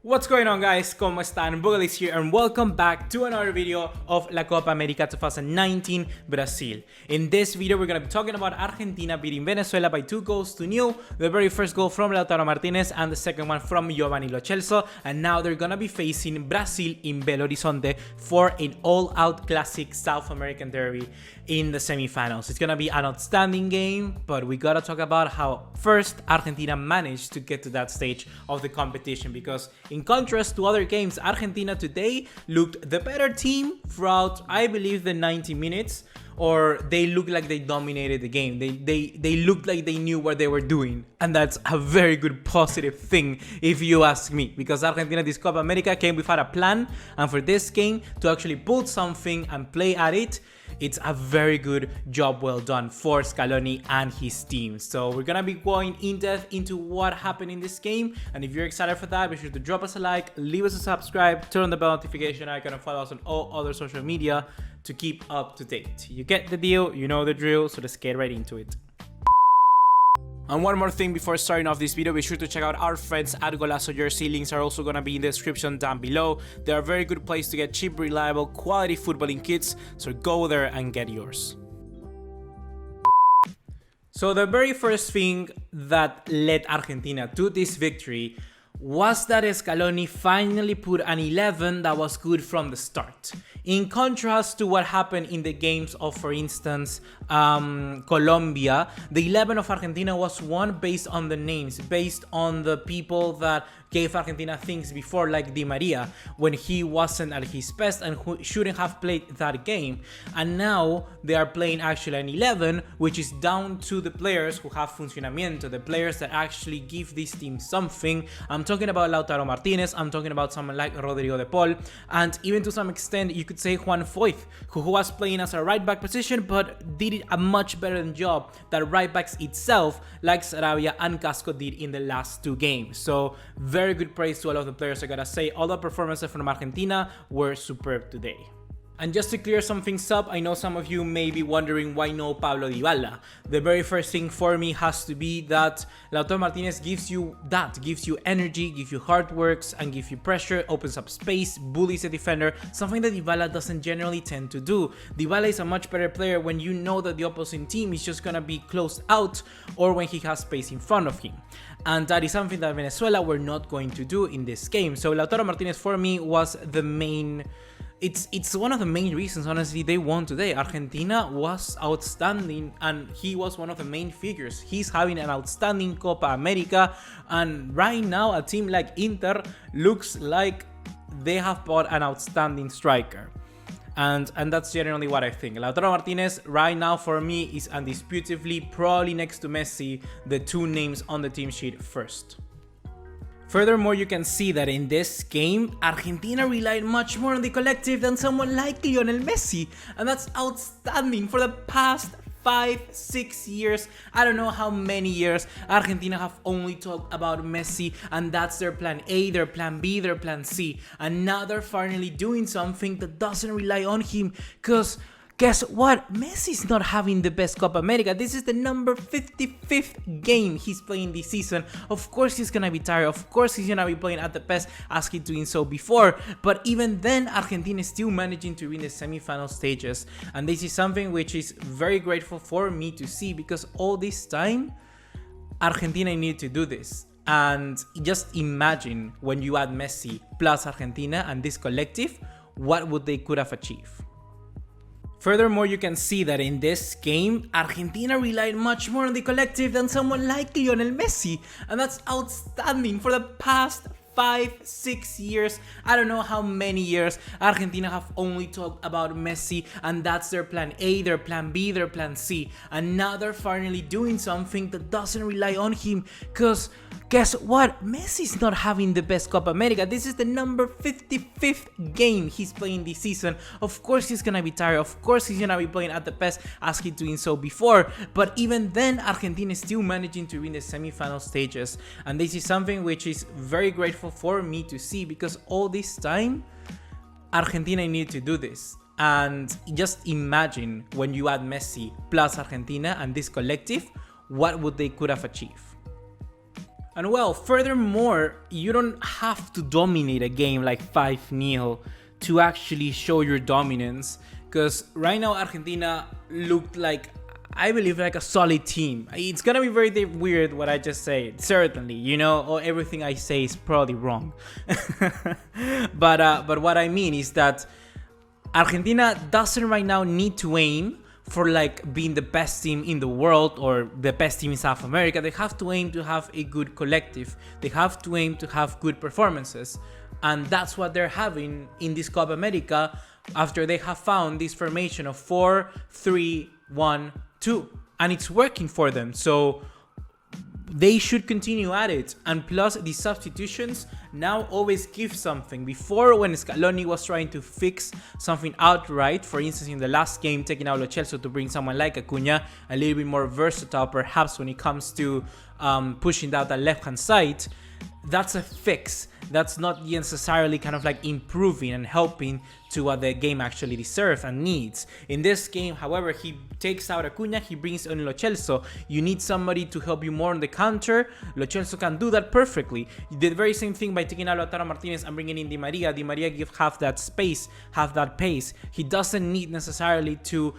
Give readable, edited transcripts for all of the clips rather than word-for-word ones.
What's going on, guys? ¿Cómo están? BugaLuis here and welcome back to another video of La Copa América 2019 Brazil. In this video we're going to be talking about Argentina beating Venezuela by 2-0. The very first goal from Lautaro Martinez and the second one from Giovanni Lo Celso, and now they're going to be facing Brazil in Belo Horizonte for an all-out classic South American derby in the semifinals. It's going to be an outstanding game, but we got to talk about how first Argentina managed to get to that stage of the competition, because in contrast to other games, Argentina today looked the better team throughout, I believe, the 90 minutes, or they looked like they dominated the game. They looked like they knew what they were doing, and that's a very good positive thing if you ask me, because Argentina this Copa America came without a plan, and for this game to actually pull something and play at it, it's a very good job well done for Scaloni and his team. So we're gonna be going in depth into what happened in this game, and if you're excited for that, be sure to drop us a like, leave us a subscribe, turn on the bell notification icon, and follow us on all other social media to keep up to date. You get the deal, you know the drill, so let's get right into it. And one more thing before starting off this video, be sure to check out our friends at Golazo Jersey. Links are also going to be in the description down below. They're a very good place to get cheap, reliable, quality footballing kits, so go there and get yours. So the very first thing that led Argentina to this victory was that Scaloni finally put an 11 that was good from the start. In contrast to what happened in the games of, for instance, Colombia, the 11 of Argentina was one based on the names, based on the people that gave Argentina things before, like Di Maria, when he wasn't at his best and who shouldn't have played that game. And now they are playing actually an 11, which is down to the players who have funcionamiento, the players that actually give this team something. I'm talking about Lautaro Martinez, I'm talking about someone like Rodrigo de Paul, and even to some extent you could say Juan Foyth, who was playing as a right back position but did it a much better job than right backs itself, like Sarabia and Casco did in the last two games. So very good praise to all of the players. I gotta say, all the performances from Argentina were superb today. And just to clear some things up, I know some of you may be wondering why no Pablo Dybala. The very first thing for me has to be that Lautaro Martinez gives you energy, gives you hard works, and gives you pressure, opens up space, bullies a defender, something that Dybala doesn't generally tend to do. Dybala is a much better player when you know that the opposing team is just gonna be closed out, or when he has space in front of him. And that is something that Venezuela were not going to do in this game. So Lautaro Martinez for me was the main... It's one of the main reasons, honestly, they won today. Argentina was outstanding, and he was one of the main figures. He's having an outstanding Copa America, and right now a team like Inter looks like they have bought an outstanding striker. And that's generally what I think. Lautaro Martinez right now for me is undisputably, probably next to Messi, the two names on the team sheet first. Furthermore, you can see that in this game, Argentina relied much more on the collective than someone like Lionel Messi, and that's outstanding. For the past 5-6 years, I don't know how many years, Argentina have only talked about Messi, and that's their plan A, their plan B, their plan C, and now they're finally doing something that doesn't rely on him, because guess what? Messi's not having the best Copa America. This is the number 55th game he's playing this season. Of course he's gonna be tired. Of course he's gonna be playing at the best as he's doing so before. But even then, Argentina is still managing to win the semi-final stages. And this is something which is very grateful for me to see, because all this time, Argentina needed to do this. And just imagine when you add Messi plus Argentina and this collective, what would they could have achieved. Furthermore, you can see that in this game, Argentina relied much more on the collective than someone like Lionel Messi, and that's outstanding. For the past 5-6 years, I don't know how many years, Argentina have only talked about Messi, and that's their plan A, their plan B, their plan C, and now they're finally doing something that doesn't rely on him, because guess what? Messi's not having the best Copa America. This is the number 55th game he's playing this season. Of course he's gonna be tired. Of course he's gonna be playing at the best as he's doing so before. But even then, Argentina is still managing to win the semi-final stages. And this is something which is very grateful for me to see, because all this time, Argentina needed to do this. And just imagine when you add Messi plus Argentina and this collective, what would they could have achieved. And well, furthermore, you don't have to dominate a game like 5-0 to actually show your dominance, because right now Argentina looked like, I believe, like a solid team. It's gonna be very weird what I just say, certainly, you know, or everything I say is probably wrong. But what I mean is that Argentina doesn't right now need to aim for like being the best team in the world or the best team in South America. They have to aim to have a good collective. They have to aim to have good performances. And that's what they're having in this Copa America after they have found this formation of 4-3-1-2. And it's working for them. So they should continue at it. And plus, the substitutions now always give something. Before, when Scaloni was trying to fix something outright, for instance, in the last game, taking out Lo Celso to bring someone like Acuña, a little bit more versatile, perhaps, when it comes to pushing down the left-hand side, that's a fix. That's not necessarily kind of like improving and helping to what the game actually deserves and needs. In this game, however, he takes out Acuña, he brings in Lo Celso. You need somebody to help you more on the counter. Lo Celso can do that perfectly. You did the very same thing by taking out Lautaro Martinez and bringing in Di Maria. Di Maria gives half that space, half that pace. He doesn't need necessarily to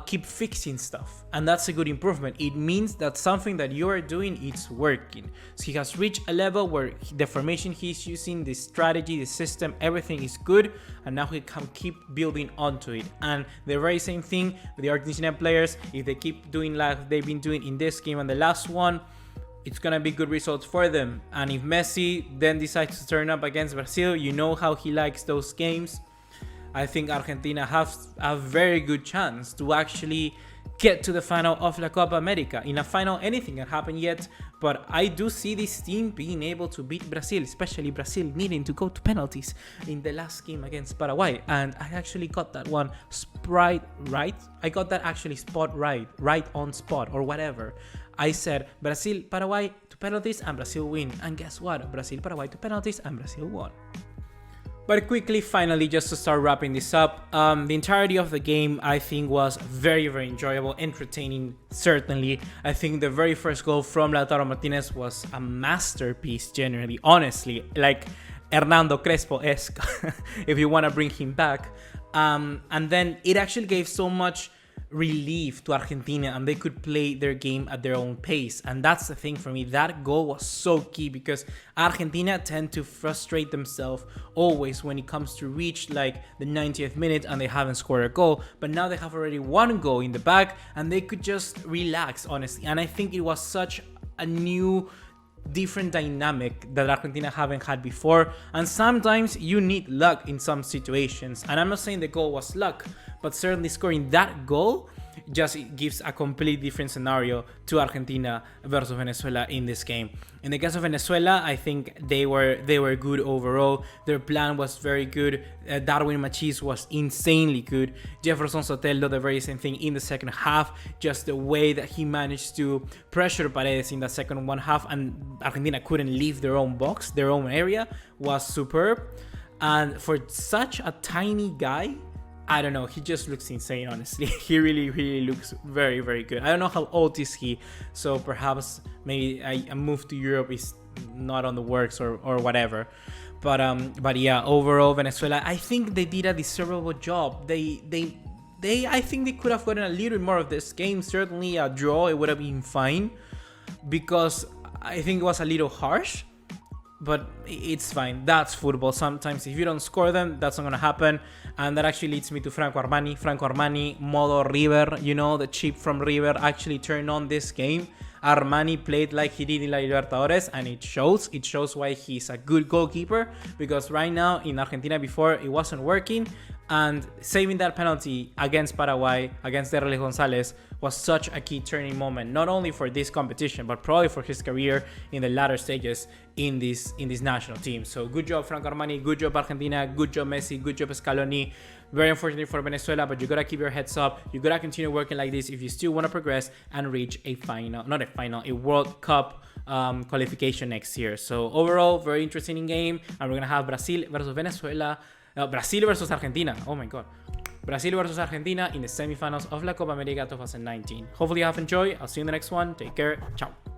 keep fixing stuff, and that's a good improvement. It means that something that you are doing, it's working. So he has reached a level where the formation he's using, the strategy, the system, everything is good, and now he can keep building onto it. And the very same thing with the Argentinian players, if they keep doing like they've been doing in this game and the last one, it's gonna be good results for them. And if Messi then decides to turn up against Brazil, you know how he likes those games, I think Argentina has a very good chance to actually get to the final of La Copa America. In a final, anything can happen yet, but I do see this team being able to beat Brazil, especially Brazil needing to go to penalties in the last game against Paraguay. And I actually got that one right. I got that actually spot right on spot or whatever. I said Brazil, Paraguay to penalties and Brazil win. And guess what? Brazil, Paraguay to penalties and Brazil won. But quickly, finally, just to start wrapping this up, the entirety of the game, I think, was very enjoyable, entertaining, certainly. I think the very first goal from Lautaro Martinez was a masterpiece, generally, honestly, like Hernando Crespo-esque, if you want to bring him back. And then it actually gave so much relief to Argentina, and they could play their game at their own pace. And that's the thing for me, that goal was so key, because Argentina tend to frustrate themselves always when it comes to reach like the 90th minute and they haven't scored a goal. But now they have already one goal in the bag and they could just relax, honestly. And I think it was such a new different dynamic that Argentina haven't had before. And sometimes you need luck in some situations, and I'm not saying the goal was luck, but certainly scoring that goal just gives a completely different scenario to Argentina versus Venezuela in this game. In the case of Venezuela, I think they were good overall. Their plan was very good. Darwin Machís was insanely good. Jefferson Soteldo, the very same thing in the second half. Just the way that he managed to pressure Paredes in the second one half, and Argentina couldn't leave their own box, their own area, was superb. And for such a tiny guy, I don't know, he just looks insane, honestly. He really looks very good. I don't know how old is he, so perhaps maybe a move to Europe is not on the works or whatever. But yeah, overall, Venezuela, I think they did a deservable job. I think they could have gotten a little bit more of this game. Certainly a draw, it would have been fine, because I think it was a little harsh. But it's fine. That's football. Sometimes if you don't score them, that's not going to happen. And that actually leads me to Franco Armani. Franco Armani, modo River, you know, the chip from River actually turned on this game. Armani played like he did in La Libertadores, and it shows. It shows why he's a good goalkeeper, because right now in Argentina before it wasn't working. And saving that penalty against Paraguay, against Derlis Gonzalez, was such a key turning moment, not only for this competition, but probably for his career in the latter stages in this national team. So good job, Franco Armani, good job, Argentina, good job, Messi, good job, Scaloni. Very unfortunate for Venezuela, but you gotta keep your heads up. You gotta continue working like this if you still want to progress and reach a World Cup qualification next year. So overall, very interesting game, and we're gonna have Brazil versus Venezuela. Brazil versus Argentina. Oh my god. Brazil versus Argentina in the semifinals of La Copa America 2019. Hopefully you have enjoyed. I'll see you in the next one. Take care. Ciao.